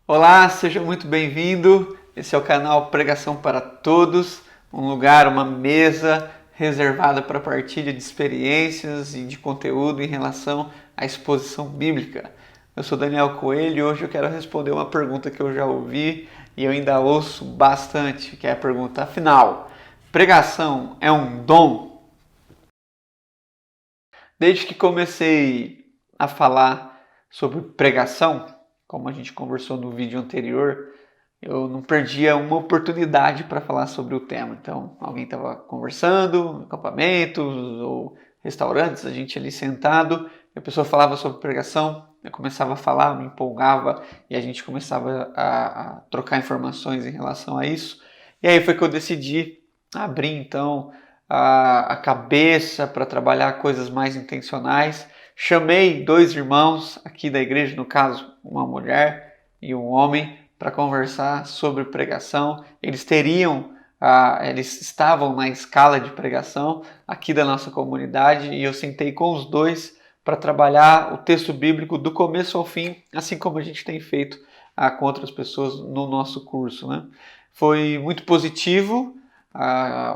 Olá, seja muito bem-vindo. Esse é o canal Pregação para Todos, um lugar, uma mesa reservada para partilha de experiências e de conteúdo em relação à exposição bíblica. Eu sou Daniel Coelho e hoje eu quero responder uma pergunta que eu já ouvi e eu ainda ouço bastante, que é a pergunta: afinal, pregação é um dom? Desde que comecei a falar sobre pregação, como a gente conversou no vídeo anterior, eu não perdia uma oportunidade para falar sobre o tema. Então, alguém estava conversando, acampamentos ou restaurantes, a gente ali sentado, e a pessoa falava sobre pregação, eu começava a falar, me empolgava e a gente começava a trocar informações em relação a isso. E aí foi que eu decidi abrir então a cabeça para trabalhar coisas mais intencionais. Chamei dois irmãos aqui da igreja, no caso, uma mulher e um homem, para conversar sobre pregação. Eles estavam na escala de pregação aqui da nossa comunidade e eu sentei com os dois para trabalhar o texto bíblico do começo ao fim, assim como a gente tem feito com outras pessoas no nosso curso, né? Foi muito positivo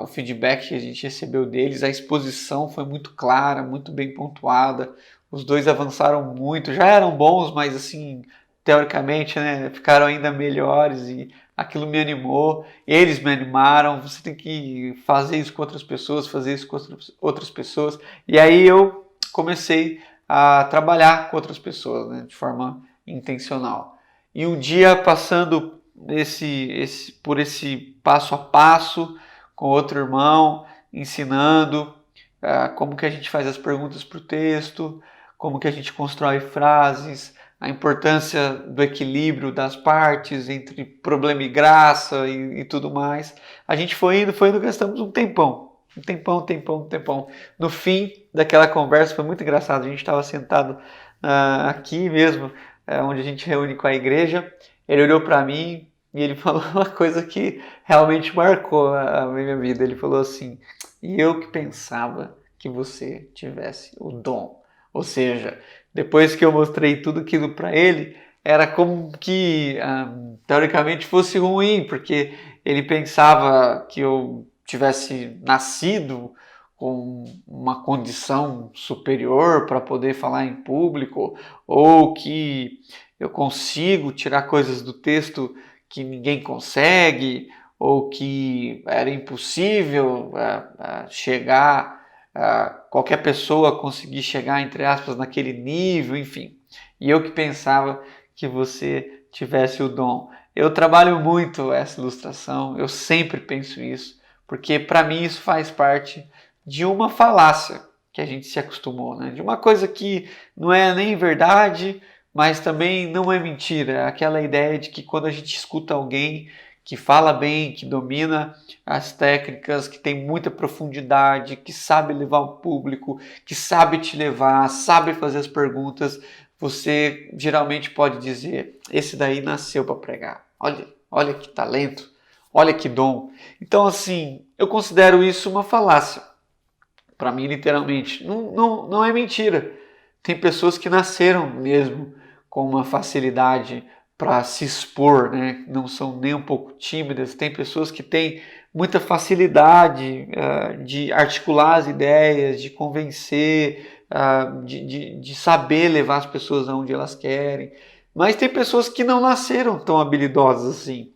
o feedback que a gente recebeu deles, a exposição foi muito clara, muito bem pontuada, os dois avançaram muito, já eram bons, mas assim, teoricamente, né, ficaram ainda melhores e aquilo me animou, eles me animaram, você tem que fazer isso com outras pessoas, fazer isso com outras pessoas, e aí eu comecei a trabalhar com outras pessoas, né, de forma intencional. E um dia passando por esse passo a passo com outro irmão, ensinando como que a gente faz as perguntas para o texto, como que a gente constrói frases, a importância do equilíbrio das partes entre problema e graça e tudo mais. A gente foi indo, gastamos um tempão. Um tempão. No fim daquela conversa foi muito engraçado. A gente estava sentado aqui mesmo, onde a gente reúne com a igreja. Ele olhou para mim e ele falou uma coisa que realmente marcou a minha vida. Ele falou assim: e eu que pensava que você tivesse o dom. Ou seja, depois que eu mostrei tudo aquilo para ele, era como que teoricamente fosse ruim, porque ele pensava que eu tivesse nascido com uma condição superior para poder falar em público, ou que eu consigo tirar coisas do texto que ninguém consegue, ou que era impossível chegar, qualquer pessoa conseguir chegar, entre aspas, naquele nível, enfim. E eu que pensava que você tivesse o dom. Eu trabalho muito essa ilustração, eu sempre penso isso, porque para mim isso faz parte de uma falácia que a gente se acostumou, né? De uma coisa que não é nem verdade, mas também não é mentira. Aquela ideia de que quando a gente escuta alguém que fala bem, que domina as técnicas, que tem muita profundidade, que sabe levar o público, que sabe te levar, sabe fazer as perguntas, você geralmente pode dizer: esse daí nasceu para pregar. Olha que talento, olha que dom. Então, assim, eu considero isso uma falácia. Para mim, literalmente, não é mentira. Tem pessoas que nasceram mesmo com uma facilidade para se expor, né? Não são nem um pouco tímidas. Tem pessoas que têm muita facilidade de articular as ideias, de convencer, de saber levar as pessoas aonde elas querem. Mas tem pessoas que não nasceram tão habilidosas assim.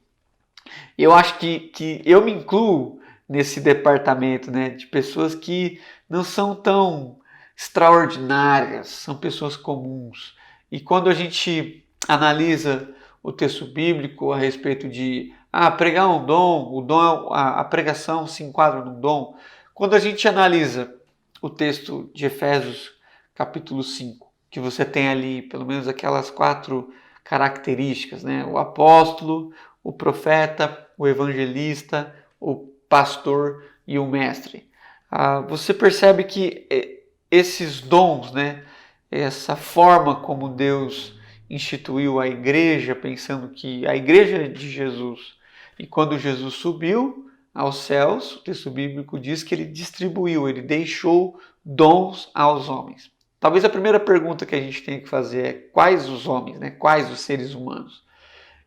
Eu acho que eu me incluo nesse departamento, né, de pessoas que não são tão extraordinárias, são pessoas comuns. E quando a gente analisa o texto bíblico a respeito de pregar um dom, o dom, a pregação se enquadra num dom. Quando a gente analisa o texto de Efésios, capítulo 5, que você tem ali pelo menos aquelas 4 características, né? O apóstolo, o profeta, o evangelista, o pastor e o mestre. Você percebe que esses dons, né, essa forma como Deus instituiu a igreja, pensando que a igreja é de Jesus, e quando Jesus subiu aos céus, o texto bíblico diz que ele distribuiu, ele deixou dons aos homens. Talvez a primeira pergunta que a gente tenha que fazer é: quais os homens, né? Quais os seres humanos?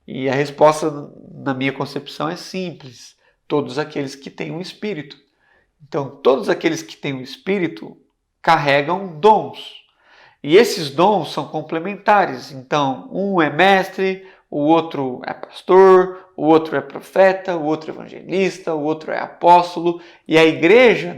E a resposta, na minha concepção, é simples: todos aqueles que têm um espírito. Então, todos aqueles que têm um espírito carregam dons. E esses dons são complementares. Então, um é mestre, o outro é pastor, o outro é profeta, o outro é evangelista, o outro é apóstolo. E a igreja,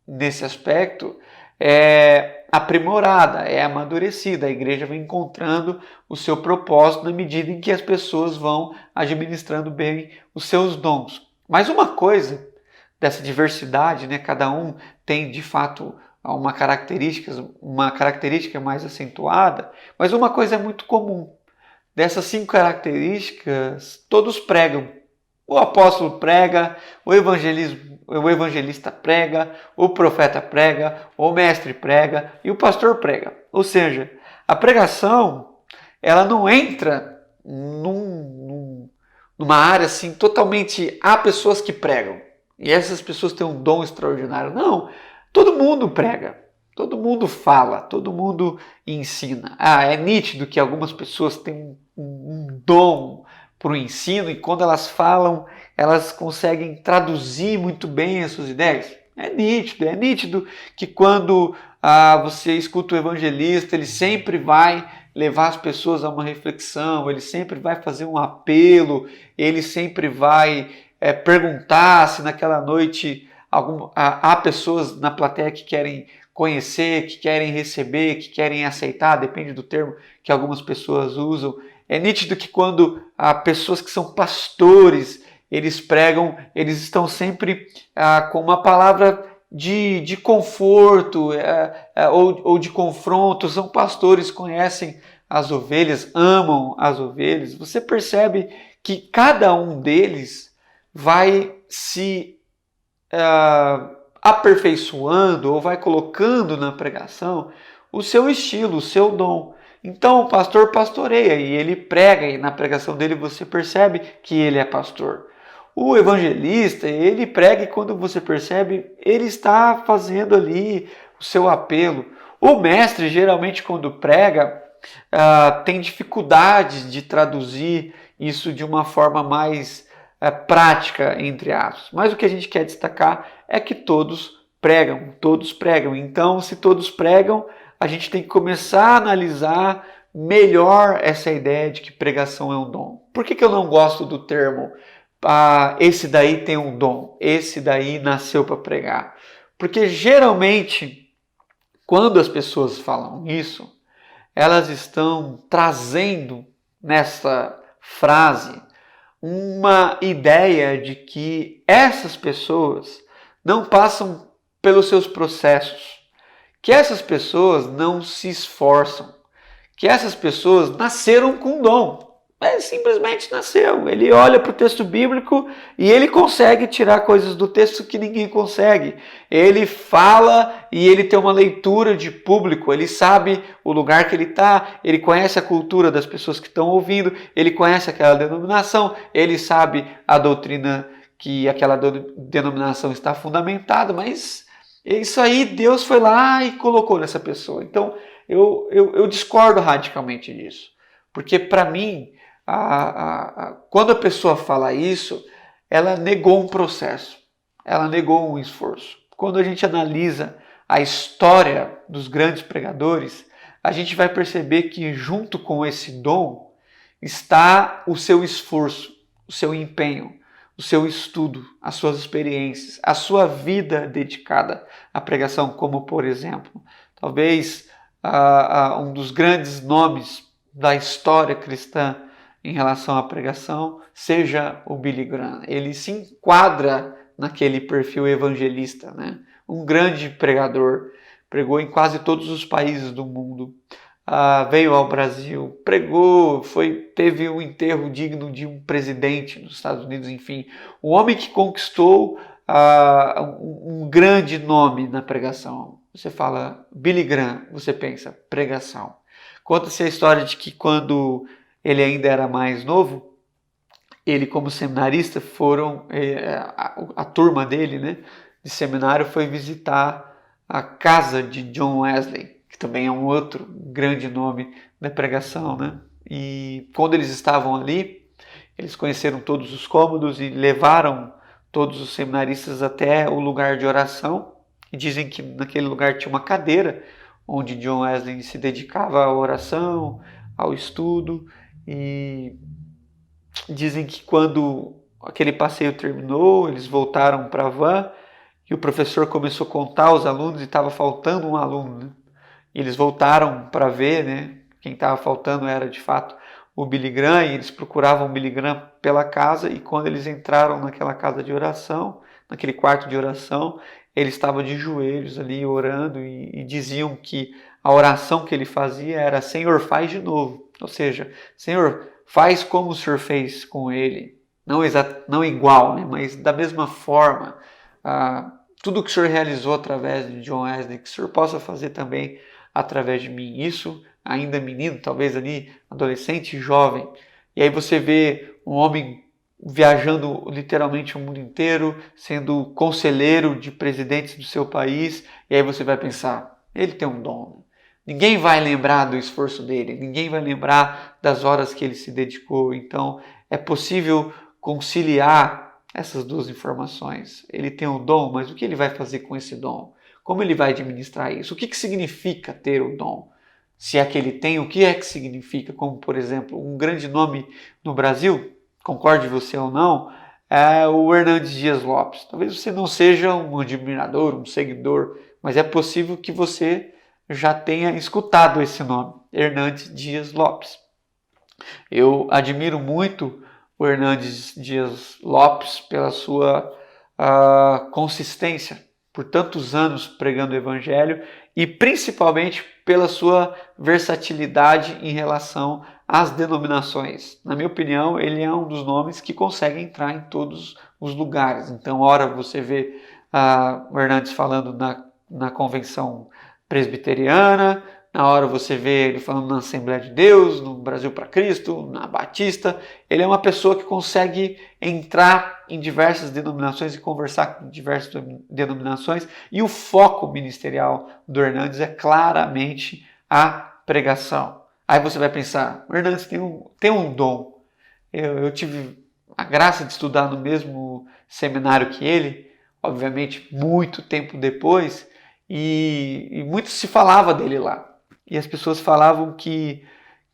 nesse aspecto, é aprimorada, é amadurecida. A igreja vem encontrando o seu propósito na medida em que as pessoas vão administrando bem os seus dons. Mas uma coisa dessa diversidade, né? Cada um tem de fato uma característica mais acentuada, mas uma coisa é muito comum. Dessas 5 características, todos pregam. O apóstolo prega, o evangelista prega, o profeta prega, o mestre prega e o pastor prega. Ou seja, a pregação ela não entra numa área assim totalmente. Há pessoas que pregam e essas pessoas têm um dom extraordinário. Não, todo mundo prega, todo mundo fala, todo mundo ensina. É nítido que algumas pessoas têm um dom para o ensino e quando elas falam, elas conseguem traduzir muito bem as suas ideias. É nítido que quando você escuta o evangelista, ele sempre vai levar as pessoas a uma reflexão, ele sempre vai fazer um apelo, ele sempre vai perguntar se naquela noite há pessoas na plateia que querem conhecer, que querem receber, que querem aceitar, depende do termo que algumas pessoas usam. É nítido que quando há pessoas que são pastores, eles pregam, eles estão sempre com uma palavra de conforto ou de confronto. São pastores, conhecem as ovelhas, amam as ovelhas. Você percebe que cada um deles vai se aperfeiçoando ou vai colocando na pregação o seu estilo, o seu dom. Então o pastor pastoreia e ele prega e na pregação dele você percebe que ele é pastor. O evangelista, ele prega e quando você percebe, ele está fazendo ali o seu apelo. O mestre, geralmente quando prega, tem dificuldades de traduzir isso de uma forma mais prática, entre aspas. Mas o que a gente quer destacar é que todos pregam, todos pregam. Então, se todos pregam, a gente tem que começar a analisar melhor essa ideia de que pregação é um dom. Por que eu não gosto do termo esse daí tem um dom, esse daí nasceu para pregar? Porque geralmente, quando as pessoas falam isso, elas estão trazendo nessa frase uma ideia de que essas pessoas não passam pelos seus processos, que essas pessoas não se esforçam, que essas pessoas nasceram com dom. Simplesmente nasceu. Ele olha para o texto bíblico e ele consegue tirar coisas do texto que ninguém consegue. Ele fala e ele tem uma leitura de público, ele sabe o lugar que ele está, ele conhece a cultura das pessoas que estão ouvindo, ele conhece aquela denominação, ele sabe a doutrina que aquela denominação está fundamentada, mas isso aí Deus foi lá e colocou nessa pessoa. Então eu discordo radicalmente disso, porque para mim, quando a pessoa fala isso, ela negou um processo, ela negou um esforço. Quando a gente analisa a história dos grandes pregadores, a gente vai perceber que junto com esse dom está o seu esforço, o seu empenho, o seu estudo, as suas experiências, a sua vida dedicada à pregação, como por exemplo, talvez um dos grandes nomes da história cristã em relação à pregação seja o Billy Graham. Ele se enquadra naquele perfil evangelista, né? Um grande pregador, pregou em quase todos os países do mundo, veio ao Brasil, pregou, teve um enterro digno de um presidente dos Estados Unidos, enfim, um homem que conquistou um grande nome na pregação. Você fala Billy Graham, você pensa pregação. Conta-se a história de que quando ele ainda era mais novo, ele como seminarista a turma dele, né, de seminário foi visitar a casa de John Wesley, que também é um outro grande nome da pregação, né? E quando eles estavam ali, Eles conheceram todos os cômodos e levaram todos os seminaristas até o lugar de oração. E dizem que naquele lugar tinha uma cadeira onde John Wesley se dedicava à oração, ao estudo. E dizem que quando aquele passeio terminou, eles voltaram para a van e o professor começou a contar os alunos e estava faltando um aluno, né? E eles voltaram para ver, né? Quem estava faltando era de fato o Billy Graham, e eles procuravam o Billy Graham pela casa, e quando eles entraram naquela casa de oração, naquele quarto de oração, ele estava de joelhos ali orando, e diziam que a oração que ele fazia era: Senhor, faz de novo. Ou seja, Senhor, faz como o Senhor fez com ele. Não igual, né? Mas da mesma forma. Tudo que o Senhor realizou através de John Wesley, que o Senhor possa fazer também através de mim. Isso ainda menino, talvez ali adolescente, jovem. E aí você vê um homem viajando literalmente o mundo inteiro, sendo conselheiro de presidentes do seu país, e aí você vai pensar, ele tem um dom. Ninguém vai lembrar do esforço dele, ninguém vai lembrar das horas que ele se dedicou. Então é possível conciliar essas duas informações. Ele tem um dom, mas o que ele vai fazer com esse dom? Como ele vai administrar isso? O que significa ter o dom? Se é que ele tem, o que é que significa? Como, por exemplo, um grande nome no Brasil, concorde você ou não, é o Hernandes Dias Lopes. Talvez você não seja um admirador, um seguidor, mas é possível que você já tenha escutado esse nome, Hernandes Dias Lopes. Eu admiro muito o Hernandes Dias Lopes pela sua consistência, por tantos anos pregando o Evangelho, e principalmente pela sua versatilidade em relação às denominações. Na minha opinião, ele é um dos nomes que consegue entrar em todos os lugares. Então, ora você vê o Hernandes falando na convenção presbiteriana, na hora você vê ele falando na Assembleia de Deus, no Brasil para Cristo, na Batista. Ele é uma pessoa que consegue entrar em diversas denominações e conversar com diversas denominações. E o foco ministerial do Hernandes é claramente a pregação. Aí você vai pensar, o Hernandes tem um dom. Eu tive a graça de estudar no mesmo seminário que ele, obviamente muito tempo depois, e muito se falava dele lá. E as pessoas falavam que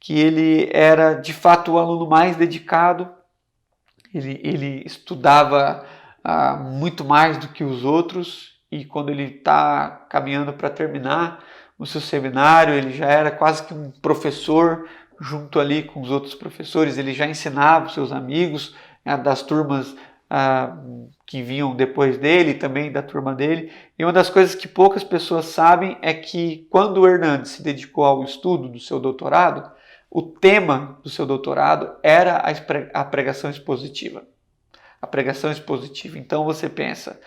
ele era de fato o aluno mais dedicado, ele estudava muito mais do que os outros, e quando ele está caminhando para terminar o seu seminário, ele já era quase que um professor junto ali com os outros professores, ele já ensinava os seus amigos das turmas que vinham depois dele, também da turma dele. E uma das coisas que poucas pessoas sabem é que quando o Hernandes se dedicou ao estudo do seu doutorado, o tema do seu doutorado era a pregação expositiva. A pregação expositiva. Então você pensa,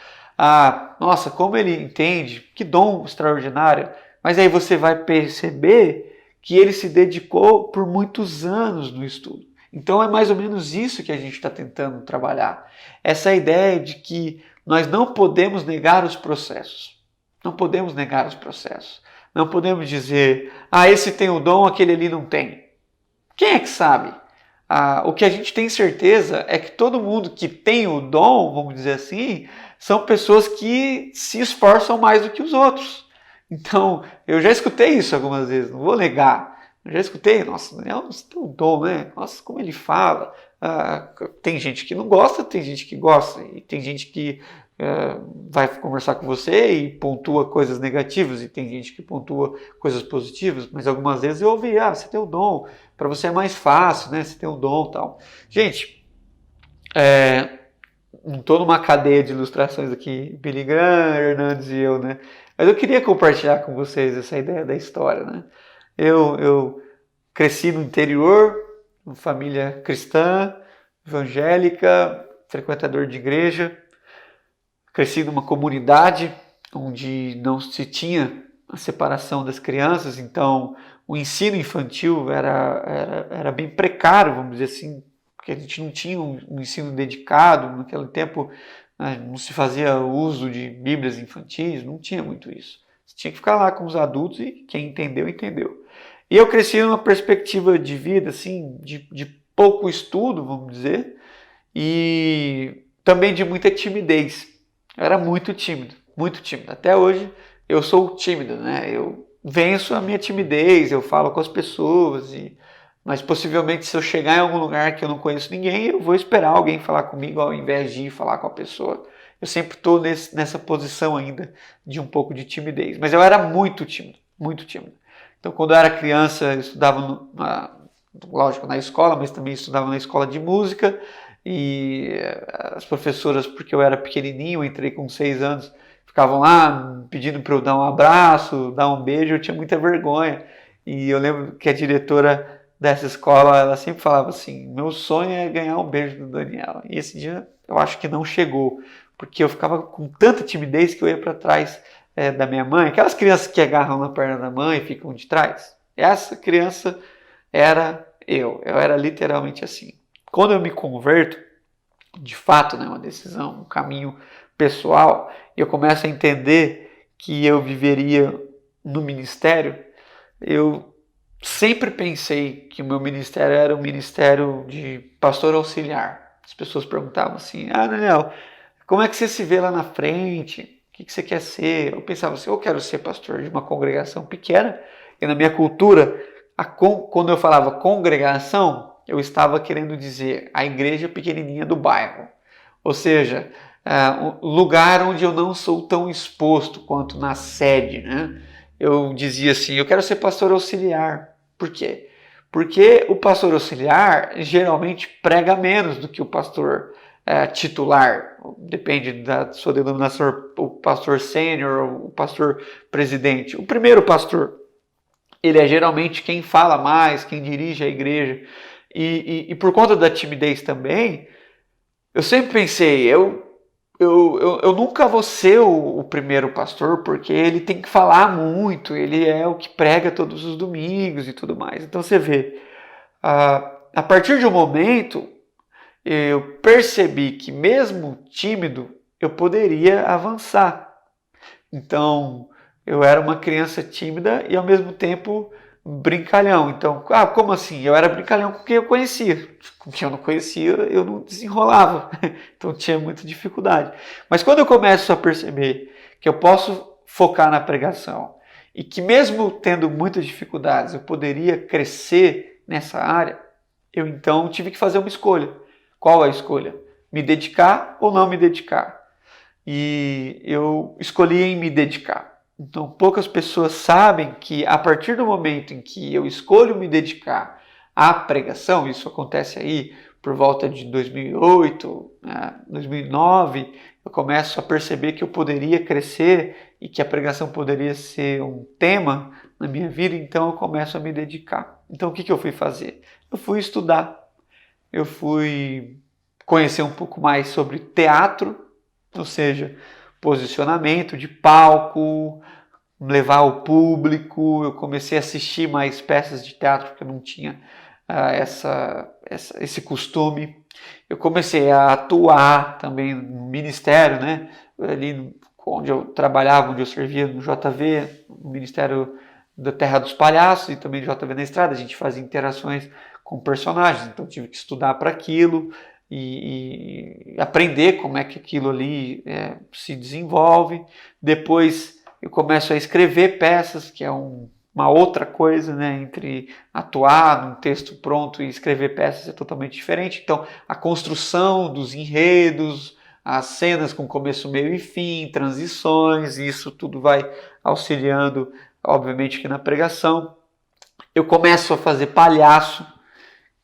nossa, como ele entende, que dom extraordinário. Mas aí você vai perceber que ele se dedicou por muitos anos no estudo. Então é mais ou menos isso que a gente está tentando trabalhar. Essa ideia de que nós não podemos negar os processos. Não podemos negar os processos. Não podemos dizer, esse tem o dom, aquele ali não tem. Quem é que sabe? O que a gente tem certeza é que todo mundo que tem o dom, vamos dizer assim, são pessoas que se esforçam mais do que os outros. Então, eu já escutei isso algumas vezes, não vou negar. Eu já escutei, nossa, Daniel, você tem um dom, né? Nossa, como ele fala. Tem gente que não gosta, tem gente que gosta. E tem gente que vai conversar com você e pontua coisas negativas. E tem gente que pontua coisas positivas. Mas algumas vezes eu ouvi, você tem o dom. Para você é mais fácil, né? Você tem o dom e tal. Gente, não estou numa cadeia de ilustrações aqui. Billy Graham, Hernandes e eu, né? Mas eu queria compartilhar com vocês essa ideia da história, né? Eu cresci no interior, uma família cristã, evangélica, frequentador de igreja. Cresci numa comunidade onde não se tinha a separação das crianças, então o ensino infantil era bem precário, vamos dizer assim, porque a gente não tinha um ensino dedicado. Naquele tempo não se fazia uso de bíblias infantis, não tinha muito isso. Você tinha que ficar lá com os adultos e quem entendeu, entendeu. E eu cresci numa perspectiva de vida, assim, de pouco estudo, vamos dizer, e também de muita timidez. Eu era muito tímido, muito tímido. Até hoje eu sou tímido, né? Eu venço a minha timidez, eu falo com as pessoas, mas possivelmente se eu chegar em algum lugar que eu não conheço ninguém, eu vou esperar alguém falar comigo ao invés de ir falar com a pessoa. Eu sempre estou nessa posição ainda de um pouco de timidez, mas eu era muito tímido, muito tímido. Então quando eu era criança eu estudava, lógico, na escola, mas também estudava na escola de música, e as professoras, porque eu era pequenininho, eu entrei com 6 anos, ficavam lá pedindo para eu dar um abraço, dar um beijo, eu tinha muita vergonha. E eu lembro que a diretora dessa escola, ela sempre falava assim, meu sonho é ganhar um beijo do Daniel. E esse dia eu acho que não chegou, porque eu ficava com tanta timidez que eu ia para trás da minha mãe, aquelas crianças que agarram na perna da mãe e ficam de trás. Essa criança era eu era literalmente assim. Quando eu me converto, de fato, né, uma decisão, um caminho pessoal, e eu começo a entender que eu viveria no ministério, eu sempre pensei que o meu ministério era um ministério de pastor auxiliar. As pessoas perguntavam assim, Daniel, como é que você se vê lá na frente? O que você quer ser? Eu pensava assim, eu quero ser pastor de uma congregação pequena, e na minha cultura, quando eu falava congregação, eu estava querendo dizer a igreja pequenininha do bairro. Ou seja, um lugar onde eu não sou tão exposto quanto na sede, né? Eu dizia assim, eu quero ser pastor auxiliar. Por quê? Porque o pastor auxiliar geralmente prega menos do que o pastor titular. Depende da sua denominação, o pastor sênior, o pastor presidente. O primeiro pastor, ele é geralmente quem fala mais, quem dirige a igreja. E por conta da timidez também, eu sempre pensei, eu nunca vou ser o primeiro pastor, porque ele tem que falar muito, ele é o que prega todos os domingos e tudo mais. Então você vê, a partir de um momento, eu percebi que mesmo tímido, eu poderia avançar. Então, eu era uma criança tímida e ao mesmo tempo brincalhão. Então, como assim? Eu era brincalhão com quem eu conhecia. Com quem eu não conhecia, eu não desenrolava. Então, tinha muita dificuldade. Mas quando eu começo a perceber que eu posso focar na pregação e que mesmo tendo muitas dificuldades, eu poderia crescer nessa área, eu então tive que fazer uma escolha. Qual é a escolha? Me dedicar ou não me dedicar? E eu escolhi em me dedicar. Então, poucas pessoas sabem que a partir do momento em que eu escolho me dedicar à pregação, isso acontece aí por volta de 2008, 2009, eu começo a perceber que eu poderia crescer e que a pregação poderia ser um tema na minha vida, então eu começo a me dedicar. Então, o que eu fui fazer? Eu fui estudar, eu fui conhecer um pouco mais sobre teatro, ou seja, posicionamento de palco, levar o público. Eu comecei a assistir mais peças de teatro porque eu não tinha esse costume. Eu comecei a atuar também no ministério, né? Ali onde eu trabalhava, onde eu servia no JV, no Ministério da Terra dos Palhaços e também no JV na Estrada, a gente fazia interações com personagens, então tive que estudar para aquilo e aprender como é que aquilo ali se desenvolve. Depois eu começo a escrever peças, que é uma outra coisa, né? Entre atuar num texto pronto e escrever peças é totalmente diferente. Então, a construção dos enredos, as cenas com começo, meio e fim, transições, isso tudo vai auxiliando, obviamente, que na pregação. Eu começo a fazer palhaço,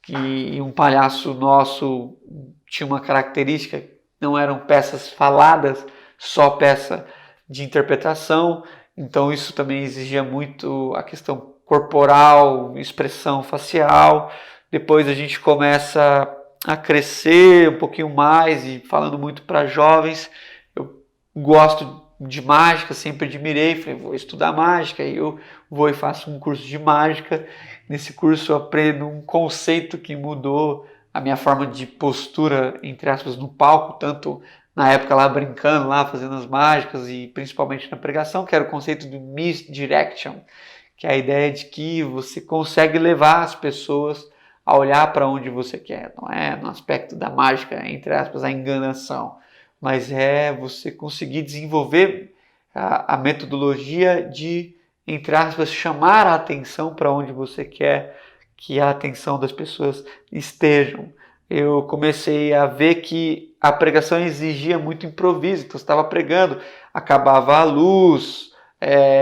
que um palhaço nosso tinha uma característica, não eram peças faladas, só peça de interpretação, então isso também exigia muito a questão corporal, expressão facial. Depois a gente começa a crescer um pouquinho mais e falando muito para jovens, eu gosto de mágica, sempre admirei, falei, vou estudar mágica, aí eu vou e faço um curso de mágica. Nesse curso eu aprendo um conceito que mudou a minha forma de postura, entre aspas, no palco, tanto na época lá brincando, lá fazendo as mágicas e principalmente na pregação, que era o conceito do misdirection, que é a ideia de que você consegue levar as pessoas a olhar para onde você quer. Não é no aspecto da mágica, entre aspas, a enganação, mas é você conseguir desenvolver a metodologia de, entre aspas, chamar a atenção para onde você quer que a atenção das pessoas estejam. Eu comecei a ver que a pregação exigia muito improviso, então eu estava pregando, acabava a luz,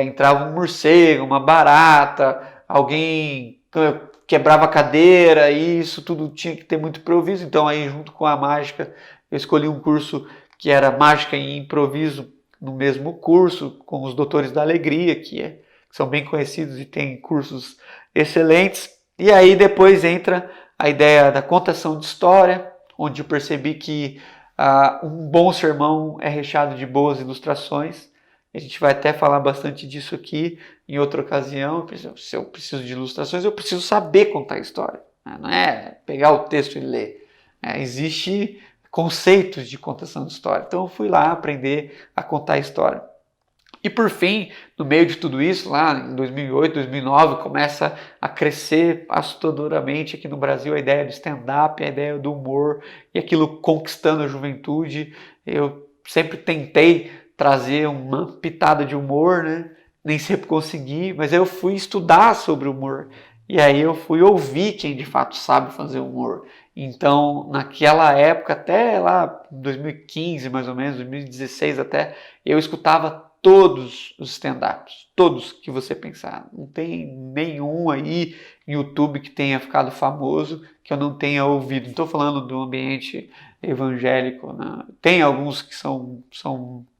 entrava um morcego, uma barata, alguém quebrava a cadeira, e isso tudo tinha que ter muito improviso. Então aí, junto com a mágica, eu escolhi um curso que era mágica e improviso no mesmo curso, com os Doutores da Alegria, que são bem conhecidos e têm cursos excelentes. E aí depois entra a ideia da contação de história, onde eu percebi que um bom sermão é recheado de boas ilustrações. A gente vai até falar bastante disso aqui em outra ocasião. Se eu preciso de ilustrações, eu preciso saber contar a história. Não é pegar o texto e ler. Existe conceitos de contação de história. Então eu fui lá aprender a contar a história. E por fim, no meio de tudo isso, lá em 2008, 2009, começa a crescer assustadoramente aqui no Brasil a ideia do stand-up, a ideia do humor, e aquilo conquistando a juventude. Eu sempre tentei trazer uma pitada de humor, né? Nem sempre consegui, mas aí eu fui estudar sobre humor. E aí eu fui ouvir quem de fato sabe fazer humor. Então, naquela época, até lá 2015 mais ou menos, 2016 até, eu escutava todos os stand-ups, todos que você pensar. Não tem nenhum aí no YouTube que tenha ficado famoso que eu não tenha ouvido. Não estou falando do ambiente evangélico, né? Tem alguns que são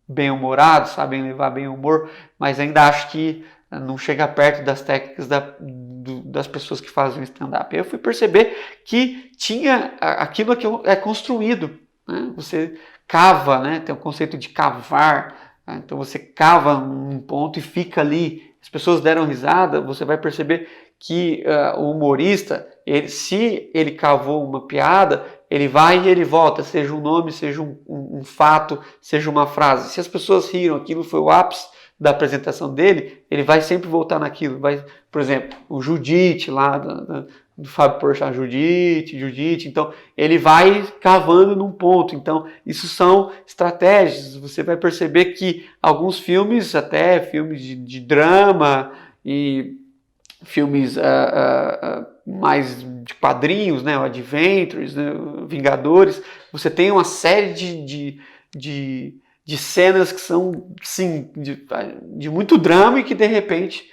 bem-humorados, sabem levar bem o humor, mas ainda acho que não chega perto das técnicas das pessoas que fazem stand-up. Eu fui perceber que tinha aquilo que é construído, né? Você cava, né? Tem o conceito de cavar. Então você cava um ponto e fica ali. As pessoas deram risada, você vai perceber que o humorista, se ele cavou uma piada, ele vai e ele volta, seja um nome, seja um fato, seja uma frase. Se as pessoas riram, aquilo foi o ápice da apresentação dele, ele vai sempre voltar naquilo. Por exemplo, o Judite lá do Fábio Porchat, Judite, então ele vai cavando num ponto. Então isso são estratégias. Você vai perceber que alguns filmes, até filmes de drama e filmes mais de quadrinhos, né, o Adventures, né, Vingadores, você tem uma série de cenas que são, sim, de muito drama e que de repente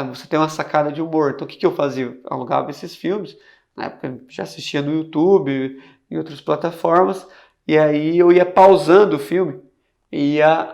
você tem uma sacada de humor. Então o que eu fazia? Eu alugava esses filmes, na época já assistia no YouTube, em outras plataformas, e aí eu ia pausando o filme, ia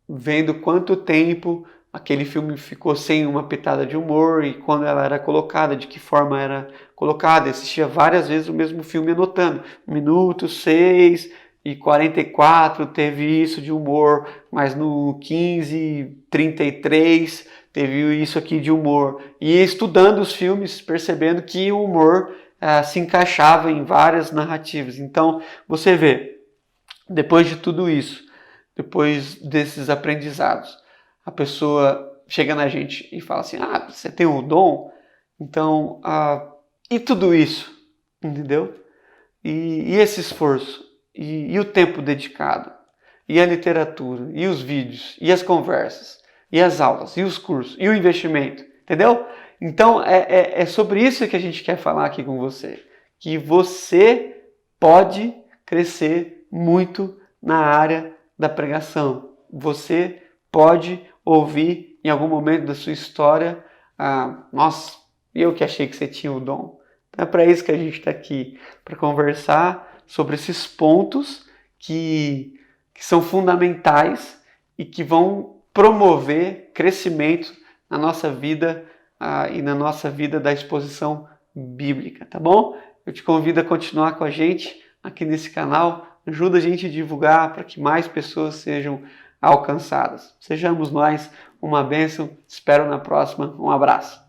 vendo quanto tempo aquele filme ficou sem uma pitada de humor e quando ela era colocada, de que forma era colocada. Eu assistia várias vezes o mesmo filme anotando. 1:06:44 teve isso de humor, mas no 15:33 teve isso aqui de humor. E estudando os filmes, percebendo que o humor se encaixava em várias narrativas. Então, você vê, depois de tudo isso, depois desses aprendizados, a pessoa chega na gente e fala assim, você tem um dom? Então, e tudo isso? Entendeu? E esse esforço? E o tempo dedicado? E a literatura? E os vídeos? E as conversas? E as aulas? E os cursos? E o investimento? Entendeu? Então, é sobre isso que a gente quer falar aqui com você. Que você pode crescer muito na área da pregação. Você pode ouvir em algum momento da sua história, nossa, eu que achei que você tinha o dom. Então é para isso que a gente está aqui, para conversar sobre esses pontos que são fundamentais e que vão promover crescimento na nossa vida e na nossa vida da exposição bíblica, tá bom? Eu te convido a continuar com a gente aqui nesse canal, ajuda a gente a divulgar para que mais pessoas sejam alcançadas. Sejamos nós uma bênção. Espero na próxima. Um abraço.